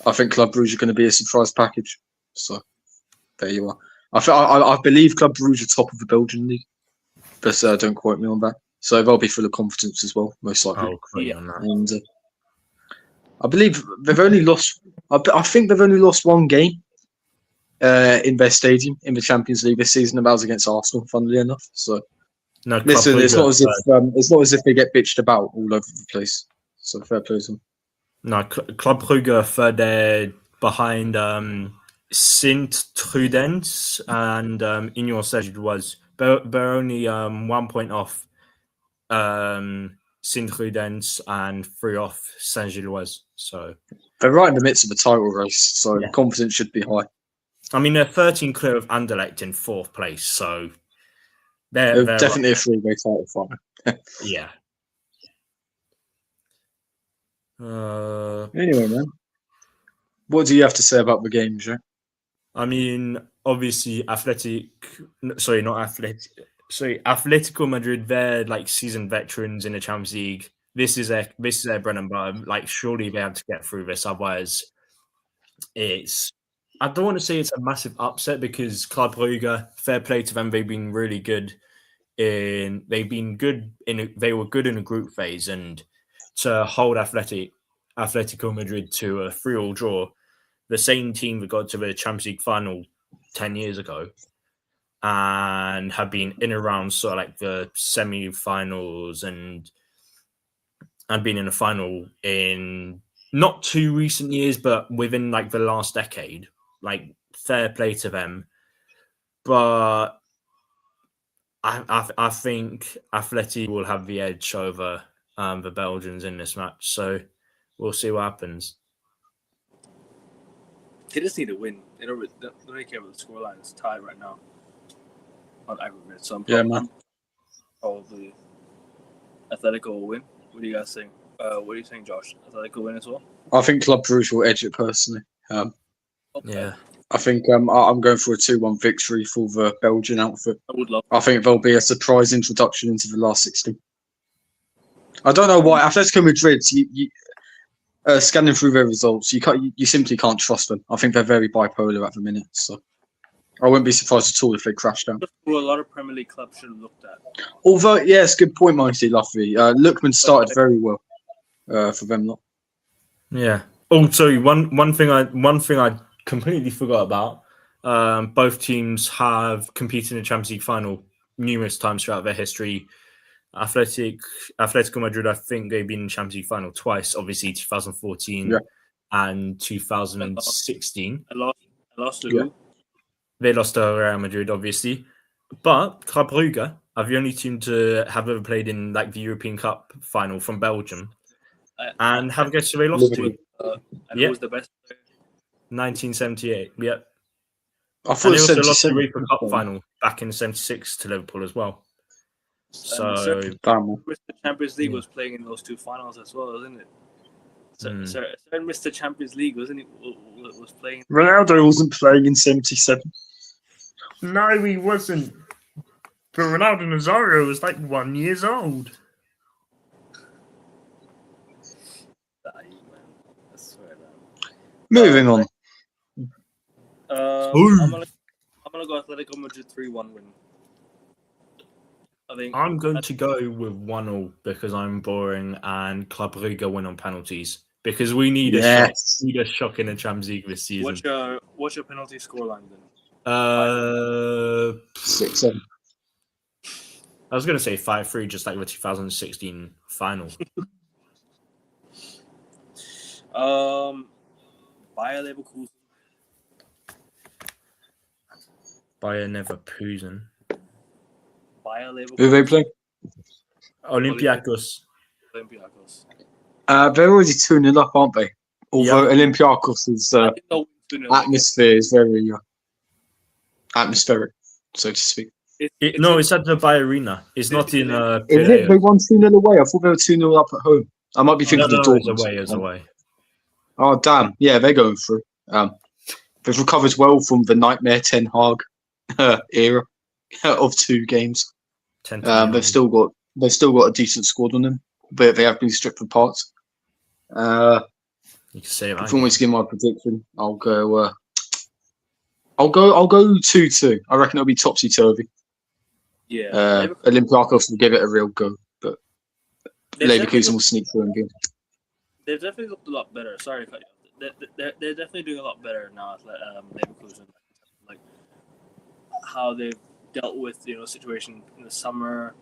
I think Club Brugge are going to be a surprise package. So there you are. I believe Club Brugge are top of the Belgian league, but don't quote me on that. So they'll be full of confidence as well, most likely. And I believe they've only lost. I think they've only lost one game in their stadium in the Champions League this season, and that was against Arsenal. Funnily enough, so no, listen, it's not as if they get bitched about all over the place. So fair play to them. No, Club Brugge, they're behind Sint-Truidens and Union Saint-Gilloise. They're only 1 point off Sint-Truidens and 3 off Saint-Gilloise. So they're right in the midst of the title race, so confidence should be high. I mean, they're 13 clear of Anderlecht in 4th place, so they're definitely a three-way title fight. Yeah. Anyway, man, what do you have to say about the game, Joe? I mean, obviously, Atletico Madrid, they're like seasoned veterans in the Champions League. This is their bread and butter. Like, surely they have to get through this. Otherwise, I don't want to say it's a massive upset because Club Brugge, fair play to them, they've been really good. They were good in the group phase, and to hold Atletico Madrid to a 3-3 draw, the same team that got to the Champions League final 10 years ago and have been in and around sort of like the semi-finals and been in a final in not too recent years, but within like the last decade. Like, fair play to them. But I think Atleti will have the edge over the Belgians in this match. So we'll see what happens. They just need to win. They don't really care about the scoreline. It's tied right now on aggregate. So probably Atletico will win. What do you guys think? What do you think, Josh? Atletico will win as well? I think Club Brugge will edge it personally. Okay. Yeah. I think I'm going for a 2-1 victory for the Belgian outfit. I would love. I think there'll be a surprise introduction into the last 16. I don't know why Atletico Madrid. Scanning through their results, you simply can't trust them. I think they're very bipolar at the minute, so I wouldn't be surprised at all if they crash down. Who a lot of Premier League clubs should have looked at. Although, yes, good point, Mighty Luffy. Lookman started very well for them lot. Yeah. Oh, sorry. One thing I completely forgot about. Both teams have competed in the Champions League final numerous times throughout their history. Atletico Madrid, I think they've been in Champions League final twice. Obviously, 2014 and 2016. I lost to who? They lost to Real Madrid, obviously. But Club Brugge are the only team to have ever played in like the European Cup final from Belgium. And have guessed who they lost to? And who was the best player? 1978. Yep. I thought And they it was also lost the 77. Uefa Cup final back in '76 to Liverpool as well. So Mr. Champions League was playing in those two finals as well, isn't it? So Mr. Champions League, wasn't it? Was playing. Ronaldo wasn't playing in '77. no, he wasn't. But Ronaldo Nazario was like 1 year old. Moving on. I'm gonna go Atletico Madrid 3-1 win. I think I'm going to go with 1-0 because I'm boring and Club Brugge win on penalties because we need a shock. We need a shock in the Champions League this season. What's your penalty scoreline then? 6-7. I was going to say 5-3, just like the 2016 final. Bayer Leverkusen. Bayer Leverkusen. Bayer Leverkusen. Who they play? Olympiacos. They're already 2-0 up, aren't they? Although Olympiacos' atmosphere is very atmospheric, so to speak. It's at the Bayer Arena. It's not in. Is it? They won 2-0 away. I thought they were 2-0 up at home. I might be thinking of the Dortmund. It's away. Oh damn! Yeah, they're going through. They've recovered well from the nightmare Ten Hag era of 2 games. They've still got a decent squad on them, but they have been stripped apart. You can say it. If you want me to give my prediction, I'll go 2-2. I reckon it'll be topsy turvy. Yeah. Olympiacos will give it a real go, but Leverkusen will sneak through and get. They've definitely looked a lot better. Sorry if they're definitely doing a lot better now at Leverkusen. Like how they've dealt with situation in the summer,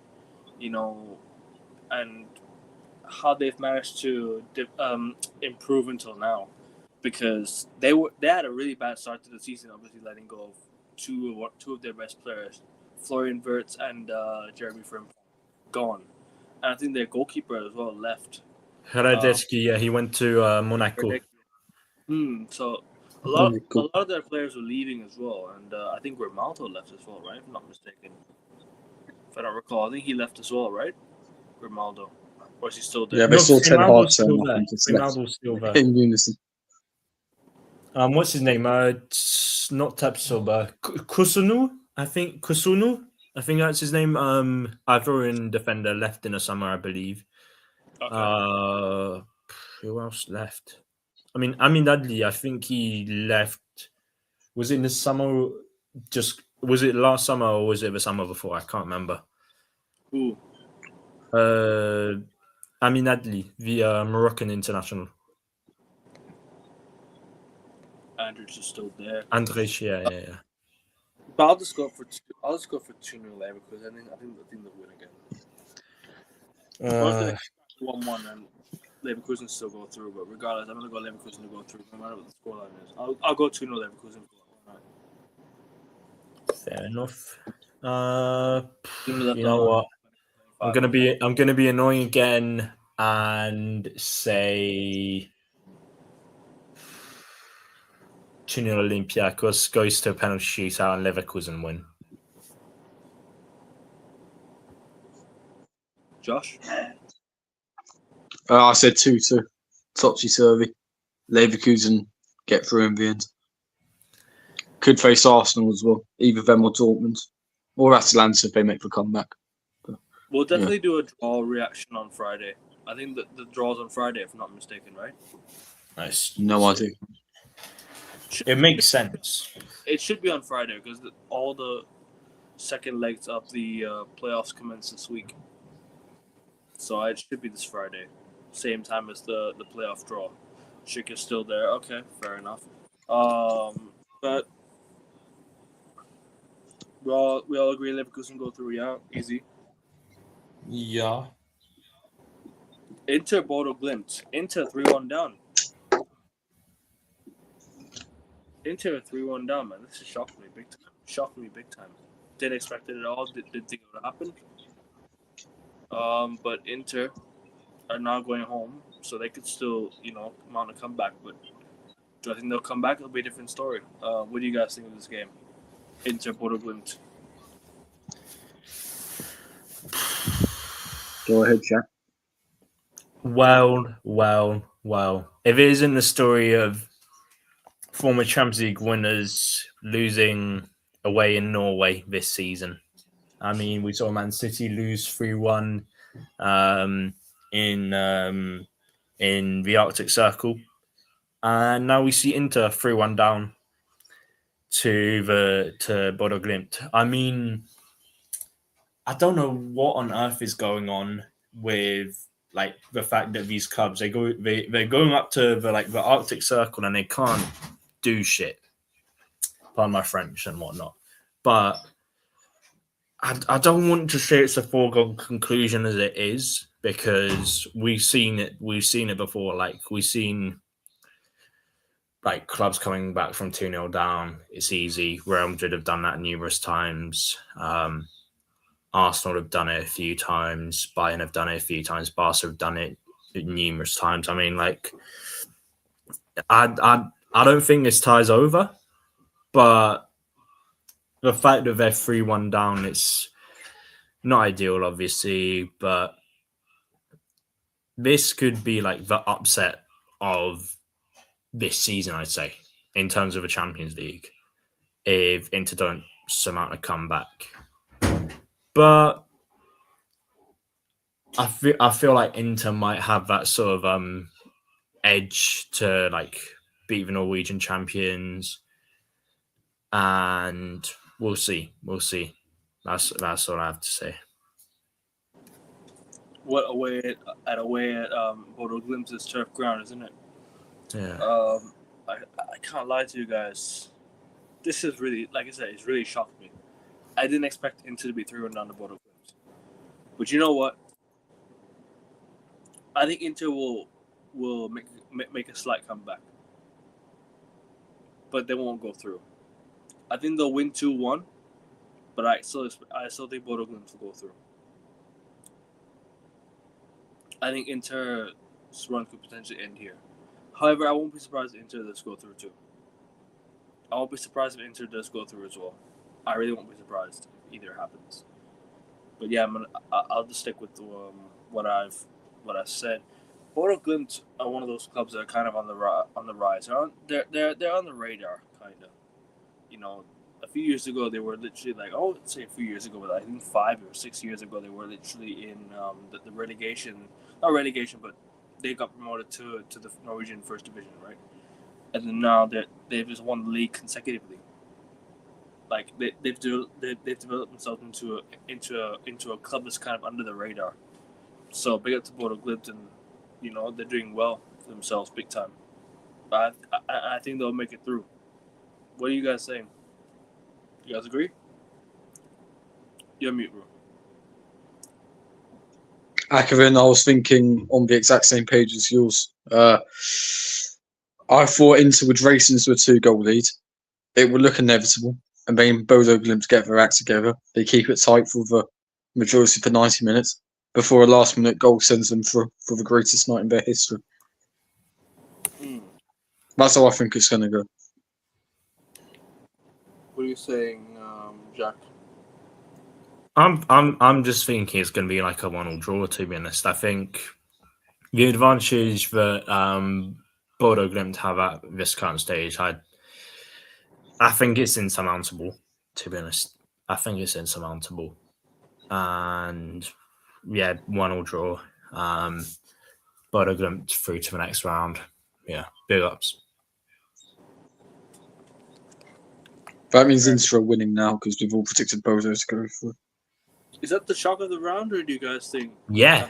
and how they've managed to improve until now, because they had a really bad start to the season. Obviously, letting go of two of their best players, Florian Wirtz and Jeremy Frimpong, gone, and I think their goalkeeper as well left. Hradecky, he went to Monaco. So a lot of their players were leaving as well, and I think Grimaldo left as well, right? If I'm not mistaken. If I don't recall, I think he left as well, right? Grimaldo, or is he still there? Yeah, they're still 10 hard still there. Grimaldo's still there. In unison. What's his name? It's not Tapsoba. Kusunu, I think. Kusunu, I think that's his name. Ivorian defender left in the summer, I believe. Okay. Who else left? I mean, Dudley, I think he left. Was it in the summer? Was it last summer or was it the summer before? I can't remember. Who? Amin Adli, the Moroccan international. Andrew's is still there. Andrej, yeah. But I'll just go for 2-0 Leverkusen. I think they'll win again. 1-1 and Leverkusen still go through, but regardless, I'm gonna go Leverkusen to go through no matter what the scoreline is. I'll go 2-0 Leverkusen. Fair enough. You know what? I'm gonna be annoying again and say 2-0 Olympiacos goes to a penalty shootout and Leverkusen win. Josh? I said 2-2. Topsy-turvy. Leverkusen get through in the end. could face Arsenal as well, either them or Dortmund, or Atalanta if they make the comeback. We'll definitely do a draw reaction on Friday. I think the draw's on Friday, if I'm not mistaken, right? Nice. No idea. It makes sense. It should be on Friday because all the second legs of the playoffs commence this week. So it should be this Friday, same time as the playoff draw. Schick is still there. Okay, fair enough. But we all agree Leverkusen go through. Yeah, easy. Yeah. Inter Bodo Glimt. Inter 3-1 down. Inter 3-1 down, man. This is shocking me big time. Shocked me big time. Didn't expect it at all. Didn't think it would happen. But Inter are now going home, so they could still, mount a comeback. But do I think they'll come back? It'll be a different story. What do you guys think of this game? Inter Bodo Glimt. Go ahead, Jack. Well. If it isn't the story of former Champions League winners losing away in Norway this season. I mean, we saw Man City lose 3-1 in the Arctic Circle. And now we see Inter 3-1 down to Bodo Glimt. I mean, I don't know what on earth is going on with the fact that these clubs they're going up to the Arctic Circle and they can't do shit. Pardon my French and whatnot, but I don't want to say it's a foregone conclusion as it is because we've seen it before. We've seen clubs coming back from 2-0 down. It's easy. Real Madrid have done that numerous times. Arsenal have done it a few times. Bayern have done it a few times. Barca have done it numerous times. I mean, I don't think this tie's over, but the fact that they're 3-1 down, it's not ideal, obviously, but this could be the upset of this season, I'd say, in terms of a Champions League, if Inter don't surmount a comeback. But I feel like Inter might have that sort of edge to beat the Norwegian champions, and we'll see. That's all I have to say. What away at Bodo Glimt's turf ground, isn't it? Yeah. I can't lie to you guys. This is really, like I said, it's really shocked me. I didn't expect Inter to be 3-1 down to Bodo Glimt. But you know what? I think Inter will make a slight comeback. But they won't go through. I think they'll win 2-1, but I still think Bodo Glimt will go through. I think Inter's run could potentially end here. However, I won't be surprised if Inter does go through too. I won't be surprised if Inter does go through as well. I really won't be surprised if either happens. But yeah, I'll just stick with what I've said. Bodo Glimt are one of those clubs that are kind of on the rise. They're on the radar, kind of. A few years ago they were literally I won't say a few years ago, but I think 5 or 6 years ago they were literally in the relegation, not relegation, but they got promoted to the Norwegian First Division, right? And then now they've just won the league consecutively. They've developed themselves into a club that's kind of under the radar. So big up to Bodo Glimt, and they're doing well for themselves, big time. But I think they'll make it through. What are you guys saying? You guys agree? You're mute, bro. Akarin, I was thinking on the exact same page as yours. I thought Inter would race into a 2-goal lead. It would look inevitable. And then Bodo Glimt get their act together. They keep it tight for the majority of the 90 minutes before a last-minute goal sends them through for the greatest night in their history. That's how I think it's going to go. What are you saying, Jack? I'm just thinking it's going to be a 1-1 draw. To be honest, I think the advantage that Bodo Glimt have at this current stage, I think it's insurmountable, to be honest. I think it's insurmountable. And yeah, 1-1 draw. But a glimpse through to the next round. Yeah, big ups. That means Inter are winning now because we've all predicted Bodo to go through. Is that the shock of the round, or do you guys think? Yeah,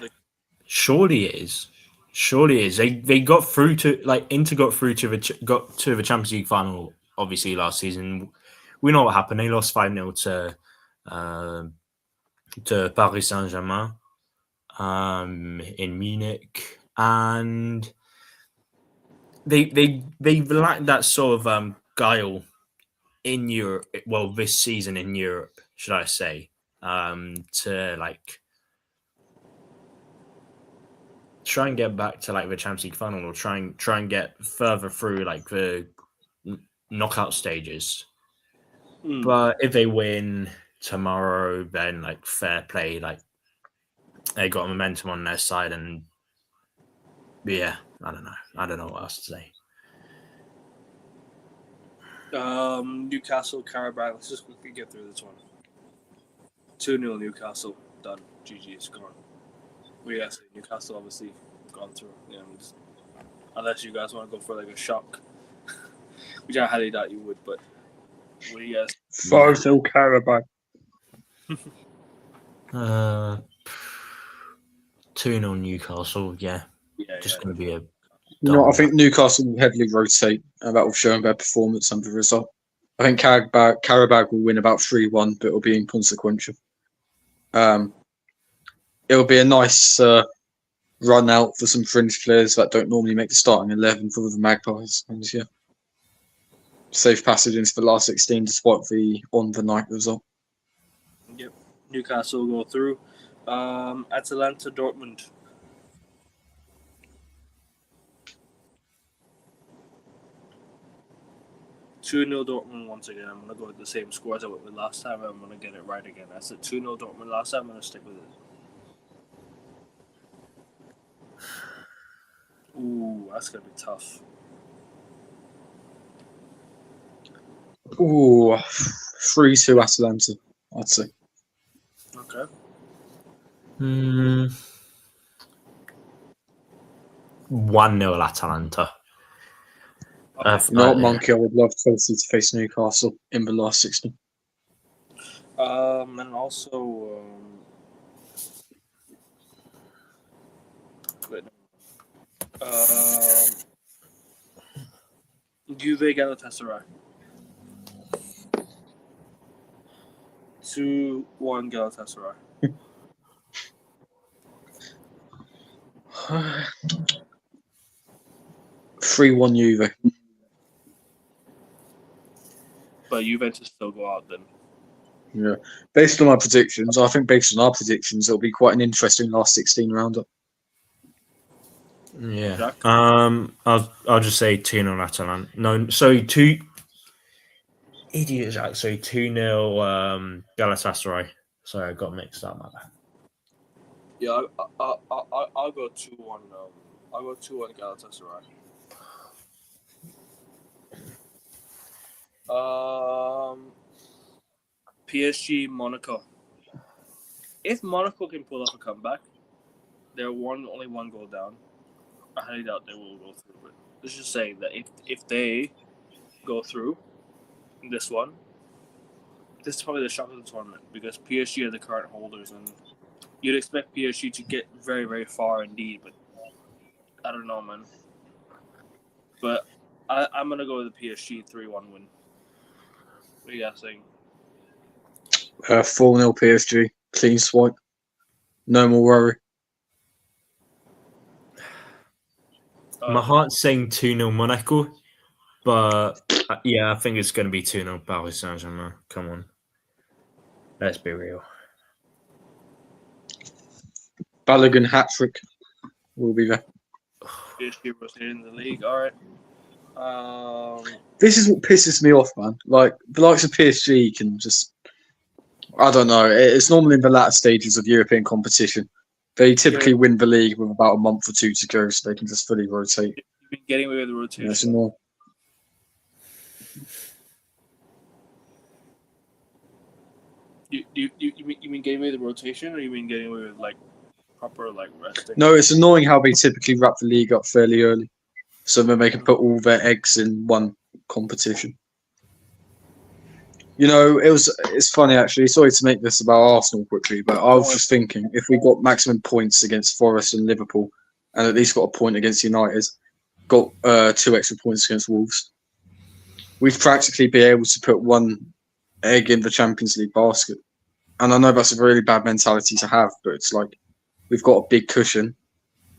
surely it is. Surely it is. They got through to Inter got through to the Champions League final. Obviously, last season we know what happened. They lost 5-0 to Paris Saint-Germain in Munich, and they lacked that sort of guile in Europe. Well, this season in Europe, should I say, to try and get back to the Champions League final, or try and get further through the knockout stages. But if they win tomorrow, then fair play. They got momentum on their side, and yeah, I don't know what else to say. Newcastle, Carabao. Let's just quickly get through this one. 2-0 Newcastle, done. GG, it's gone. We got Newcastle obviously gone through. Unless you guys want to go for a shock, which I highly doubt you would. But what do you guys? 5-0 Carabao. 2-0 Newcastle. Yeah, just going to be a. No, I think Newcastle will heavily rotate, and that will show their performance and the result. I think Carabao will win about 3-1, but it'll be inconsequential. It'll be a nice run out for some fringe players that don't normally make the starting 11 for the Magpies. And yeah, safe passage into the last 16 despite the on-the-night result. Yep, Newcastle will go through. Atalanta, Dortmund. (2-0 Dortmund once again. I'm going to go with the same score as I went with last time. I'm going to get it right again. I said 2-0 Dortmund last time. I'm going to stick with it. Ooh, that's going to be tough. Ooh, 3-2 Atalanta, I'd say. Okay. 1-0 Atalanta. Monkey, I would love Chelsea to face Newcastle in the last 16. And also, Juve Galatasaray. 2-1 Galatasaray. 3-1 Juve. But Juventus still go out then. Yeah. Based on our predictions, it'll be quite an interesting last 16 roundup. Yeah. Jack? I'll just say 2-0 Atalanta. No, sorry, 2. Idiot Jack. Sorry, 2-0 Galatasaray. Sorry, I got mixed up. My bad. Yeah, I'll go 2-1. I'll go 2-1 Galatasaray. PSG Monaco. If Monaco can pull off a comeback, they're only one goal down. I highly doubt they will go through, but let's just say that if they go through this one, this is probably the shock of the tournament because PSG are the current holders, and you'd expect PSG to get very, very far indeed, but I don't know, man. But I'm gonna go with the PSG 3-1 win. What are you guys saying? 4-0 PSG, clean swipe. No more worry. My heart's saying 2-0 Monaco, but yeah, I think it's going to be 2-0 Paris Saint-Germain. Come on. Let's be real. Balogun hat-trick will be there. PSG rotating the league. All right. This is what pisses me off, man. Like, the likes of PSG can just... I don't know. It's normally in the latter stages of European competition. They typically win the league with about a month or two to go, so they can just fully rotate. You've been getting away with the rotation. Yes, more. You mean getting away with the rotation, or you mean getting away with like proper like resting? No, it's annoying how they typically wrap the league up fairly early, so then they can put all their eggs in one competition. You know, it's funny actually. Sorry to make this about Arsenal quickly, but I was just thinking if we got maximum points against Forest and Liverpool, and at least got a point against United, got 2 extra points against Wolves, we'd practically be able to put one egg in the Champions League basket. And I know that's a really bad mentality to have, but it's like we've got a big cushion.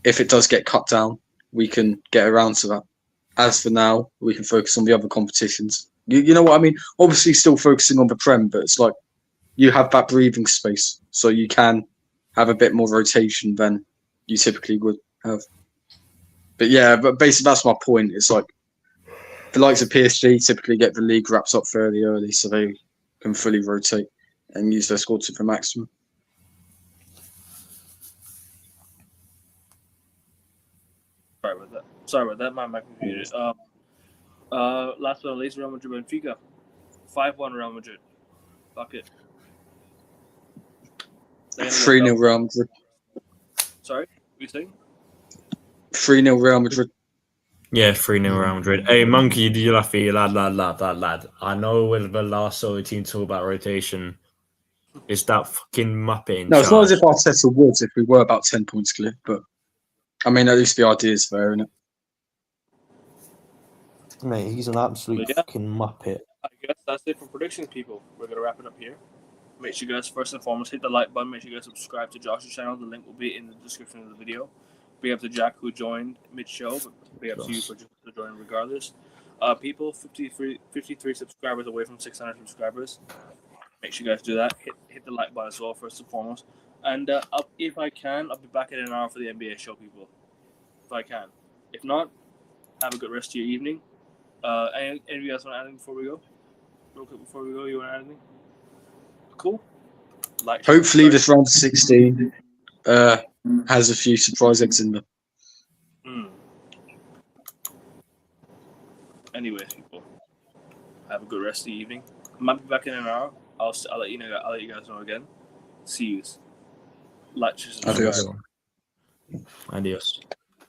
If it does get cut down, we can get around to that. As for now, we can focus on the other competitions. You know what I mean? Obviously, still focusing on the Prem, but it's like you have that breathing space, so you can have a bit more rotation than you typically would have. But yeah, but basically that's my point. It's like the likes of PSG typically get the league wrapped up fairly early, so they can fully rotate and use their squad to the maximum. Sorry about that. My computer. Last but not least, Real Madrid Benfica, 5-1 Real Madrid. Fuck it. 3-0 Real Madrid. Sorry, what are you saying? 3-0 Real Madrid. Yeah, 3-0 Real Madrid. Hey, Monkey, you laughy, lad. I know we're the last sort of team to talk about rotation. It's that fucking Muppet in No, it's not charge. as if Arteta would if we were about 10 points clear, but I mean, at least the idea is fair, isn't it? Mate, he's an absolute fucking Muppet. I guess that's it for predictions, people. We're going to wrap it up here. Make sure you guys, first and foremost, hit the like button. Make sure you guys subscribe to Josh's channel. The link will be in the description of the video. Big up to Jack, who joined mid-show, but big up to you for joining regardless. People, 53 subscribers away from 600 subscribers. Make sure you guys do that. Hit the like button as well, first and foremost. And if I can, I'll be back in an hour for the NBA show, people. If I can. If not, have a good rest of your evening. Any of you guys want to add anything before we go? Real quick before we go, you want to add anything? Cool. Hopefully this round of 16 has a few surprise eggs in them. Anyways, people, have a good rest of the evening. I might be back in an hour. I'll let you know. I'll let you guys know again. See you. Like, Adios. Adios.